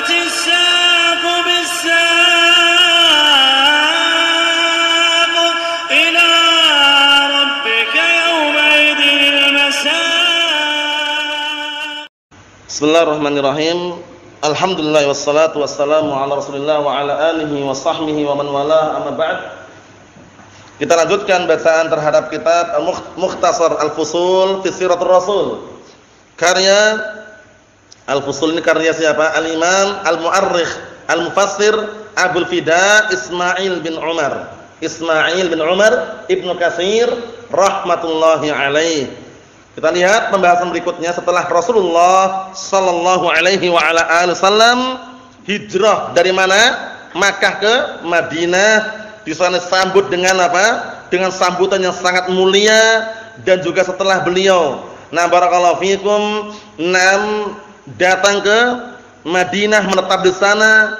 والتفت الساق بالساق إلى ربك يومئذ المساق. Bismillahirrahmanirrahim. Alhamdulillah wassalatu wassalamu ala Rasulillah wa ala alihi wa sahbihi wa man wala, amma ba'd. Kita lanjutkan bacaan terhadap kitab Mukhtasar Al-Fusul fi Siratul Rasul. Karya Al-Fusul ini karya siapa? Al-Imam Al-Mu'arrikh Al-Mufassir Abul Fida Ismail bin Umar Ibnu Katsir rahmatullahi alaih. Kita lihat pembahasan berikutnya setelah Rasulullah sallallahu alaihi wa ala alihi wasallam hijrah dari mana? Makkah ke Madinah. Di sana disambut dengan apa? Dengan sambutan yang sangat mulia, dan juga setelah beliau barakallahu fikum datang ke Madinah, menetap di sana.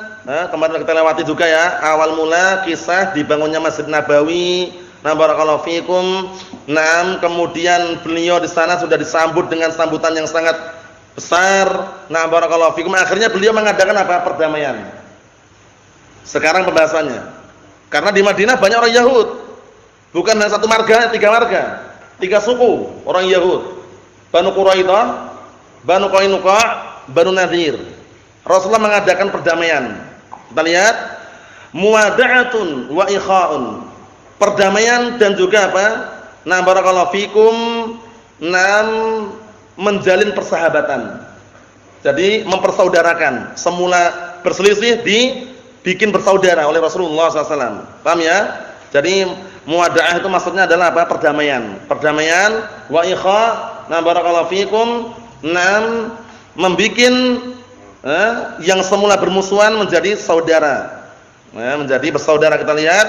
Kemarin kita lewati juga ya, awal mula kisah dibangunnya Masjid Nabawi. Barakallahu fikum. Kemudian beliau di sana sudah disambut dengan sambutan yang sangat besar. Barakallahu fikum. Akhirnya beliau mengadakan apa? Perdamaian. Sekarang pembahasannya. Karena di Madinah banyak orang Yahud. Bukan hanya satu marga, 3 marga. 3 suku orang Yahud. Banu Quraidah, Banu Qainuqa', Banu Nadir. Rasulullah mengadakan perdamaian. Kita lihat, muwada'atun wa ikha'un. Perdamaian dan juga apa? Barakallahu fikum, menjalin persahabatan. Jadi mempersaudarakan. Semula berselisih dibikin bersaudara oleh Rasulullah SAW. Paham ya? Jadi muwada'ah itu maksudnya adalah apa? Perdamaian. Perdamaian wa ikha'. Barakallahu fikum, membikin yang semula bermusuhan menjadi saudara. Menjadi bersaudara. Kita lihat,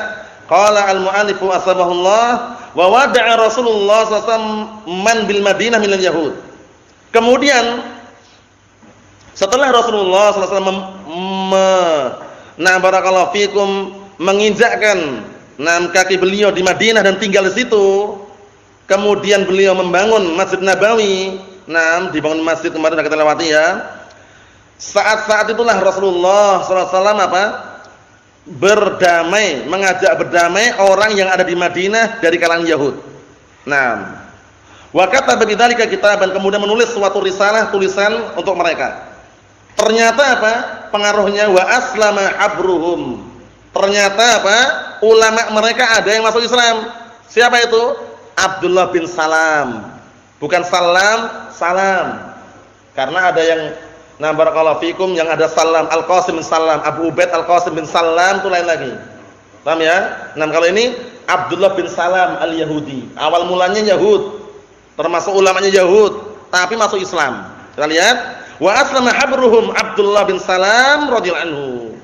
qala al-mu'allifu asbahullah wa wada'a Rasulullah SAW man bil Madinah minal Yahud. Kemudian setelah Rasulullah SAW barakallahu fikum menginjakkan kaki beliau di Madinah dan tinggal di situ, kemudian beliau membangun Masjid Nabawi. Dibangun masjid kemarin sudah kita lewati ya. Saat-saat itulah Rasulullah SAW berdamai, mengajak berdamai orang yang ada di Madinah dari kalangan Yahud. Wa kataba bidzalika kitaban, kemudian menulis suatu risalah, tulisan untuk mereka. Ternyata apa? Pengaruhnya wa aslama habruhum. Ternyata apa? Ulama mereka ada yang masuk Islam. Siapa itu? Abdullah bin Salam. Bukan Salam, Salam. Karena ada yang barakallahu fikum, yang ada Salam, Al-Qasim bin Salam, Abu Ubaid Al-Qasim bin Salam itu lain lagi. Paham ya? Kalau ini Abdullah bin Salam Al-Yahudi. Awal mulanya Yahud. Termasuk ulamanya Yahud, tapi masuk Islam. Kita lihat, wa aslama habruhum Abdullah bin Salam radhiyallahu anhu.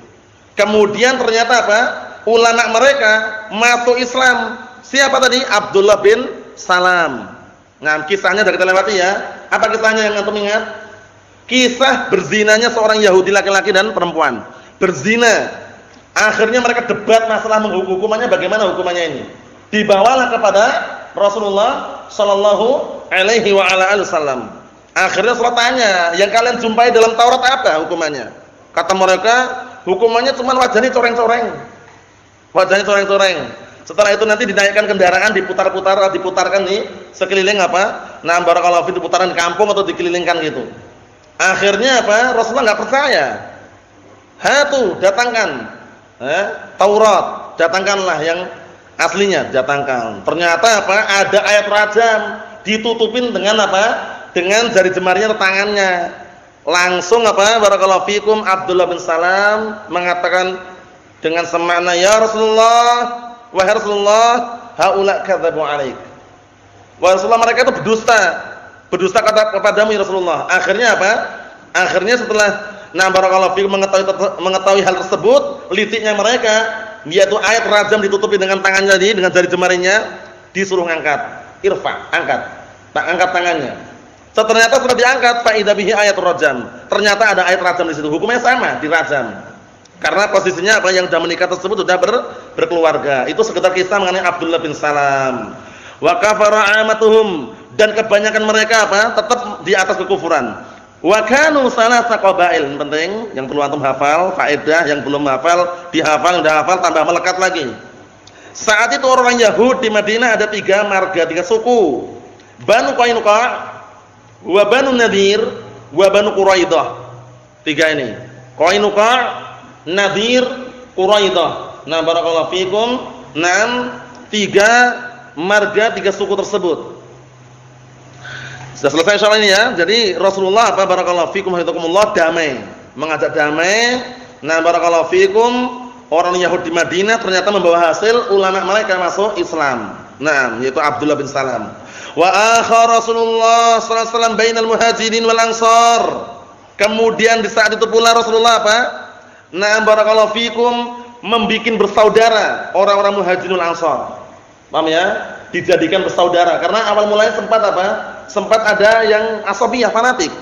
Kemudian ternyata apa? Ulama mereka masuk Islam. Siapa tadi? Abdullah bin Salam. Kisahnya sudah kita lewati ya. Apa kisahnya yang antum ingat? Kisah berzinanya seorang Yahudi laki-laki dan perempuan. Berzina. Akhirnya mereka debat masalah hukumannya, bagaimana hukumannya ini. Dibawalah kepada Rasulullah sallallahu alaihi wa ala alihi wasallam. Akhirnya Rasulullah tanya, yang kalian jumpai dalam Taurat apa hukumannya? Kata mereka, hukumannya cuma wajahnya coreng-coreng. Wajahnya coreng-coreng. Setelah itu nanti dinaikkan kendaraan, diputarkan nih sekeliling apa? Barakallahu fi, putaran kampung atau dikelilingkan gitu. Akhirnya apa? Rasulullah enggak percaya. Datangkan Taurat, datangkanlah yang aslinya, datangkan. Ternyata apa? Ada ayat rajam, ditutupin dengan apa? Dengan jari jemarinya atau tangannya. Langsung apa? Barakallahu fikum, Abdullah bin Salam mengatakan dengan semakna, ya Rasulullah, wahai Rasulullah, haula kadzabu alaik. Wahai Rasulullah, mereka itu berdusta kepadamu ya Rasulullah. Akhirnya apa? Akhirnya setelah barakallahu fikum mengetahui hal tersebut, litiknya mereka, yaitu ayat rajam ditutupi dengan tangannya tadi, dengan jari jemarinya, disuruh ngangkat. Irfa, angkat. Angkat tangannya. Ternyata sudah diangkat, fa idza bihi ayatul rajam. Ternyata ada ayat rajam di situ. Hukumnya sama, dirajam. Karena posisinya apa, yang sudah menikah tersebut sudah berkeluarga. Itu sekedar kisah mengenai Abdullah bin Salam. Wa kafara amatuhum, dan kebanyakan mereka apa? Tetap di atas kekufuran. Wa kanu salasa qabail, penting yang perlu antum hafal, faedah yang belum hafal dihafal, udah hafal tambah melekat lagi. Saat itu orang Yahudi di Madinah ada 3 marga, 3 suku. Banu Qainuqa, wa Banu Nadir, wa Banu Quraidah. 3 ini. Qainuqa, Nadir, Quraidah. Nah, barakallahu fikum. 3 marga, 3 suku tersebut. Sudah selesai soal ini ya. Jadi Rasulullah apa barakallahu fikum hafizakumullah damai, mengajak damai. Nah, barakallahu fikum, orang Yahudi di Madinah ternyata membawa hasil, ulama mereka masuk Islam. Nah, yaitu Abdullah bin Salam. Wa akhar Rasulullah sallallahu alaihi wasallam bainal muhajirin wal ansar. Kemudian di saat itu pula Rasulullah apa? Nah, barakallahu fikum, membikin bersaudara orang-orang muhajirin wal ansar. Paham ya? Dijadikan bersaudara karena awal mulanya sempat apa? Sempat ada yang asabiyah, fanatik.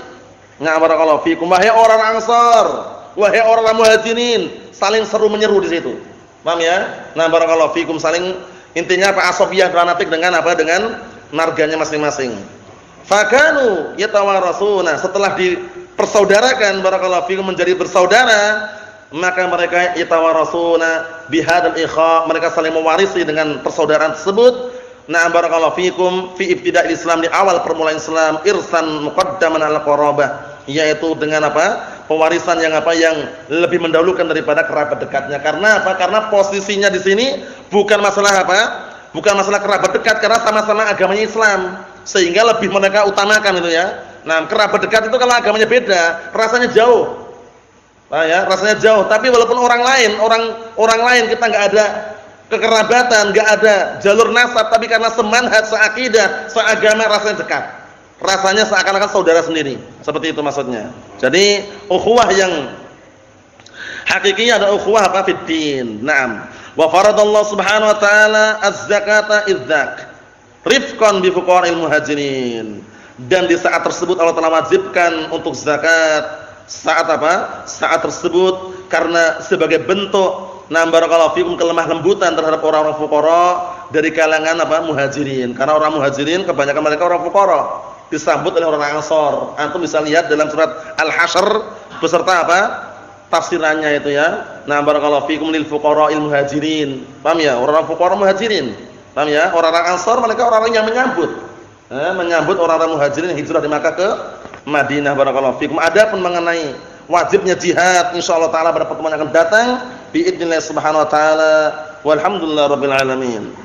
Nah, barakallahu fikum, wahai orang Ansar, wahai orang Muhajirin, saling seru menyeru di situ. Paham ya? Nah, barakallahu fikum, saling intinya apa? Asabiyah, fanatik dengan apa? Dengan marganya masing-masing. Fakanu yatawarasuna, setelah dipersaudarakan barakallahu fikum menjadi bersaudara, maka mereka yatawarasuna bihadzal ikha, mereka saling mewarisi dengan persaudaraan tersebut. Nah, barakallahu fikum fi ibtida'il Islam, di awal permulaan Islam, irsan muqaddaman ala qarabah, yaitu dengan apa? Pewarisan yang apa? Yang lebih mendahulukan daripada kerabat dekatnya. Karena apa? Karena posisinya di sini bukan masalah apa? Bukan masalah kerabat dekat, karena sama-sama agamanya Islam, sehingga lebih mereka utamakan itu ya. Nah, kerabat dekat itu kalau agamanya beda, rasanya jauh. Nah, ya, rasanya jauh. Tapi walaupun orang lain kita enggak ada kekerabatan, enggak ada jalur nasab, tapi karena semanhaj, seakidah, seagama, rasanya dekat. Rasanya seakan-akan saudara sendiri. Seperti itu maksudnya. Jadi, ukhuwah yang hakiki ada ukhuwah apa? Fiddin. Naam. Wa faradallahu subhanahu wa ta'ala az-zakata idzak rifqan bi fuqara'il muhajirin. Dan di saat tersebut Allah telah wajibkan untuk zakat. Saat apa? Saat tersebut karena sebagai bentuk barakallahu fikum kelemah lembutan terhadap orang-orang fuqara dari kalangan apa? Muhajirin. Karena orang muhajirin kebanyakan mereka orang fuqara, disambut oleh orang Ansar. Antum bisa lihat dalam surat Al-Hasyr beserta apa? Tafsirannya itu ya. Nah, barakallahu fikum lil fuqara'il muhajirin. Paham ya? Orang-orang fuqara muhajirin. Paham ya? Orang-orang Ansar mereka orang-orang yang menyambut. Menyambut orang-orang muhajirin yang hijrah dari Makkah ke Madinah, barakallahu fikum. Adapun mengenai wajibnya jihad, insyaallah taala pada pertemuan yang akan datang biidznillah subhanahu wa taala. Walhamdulillahirabbil alamin.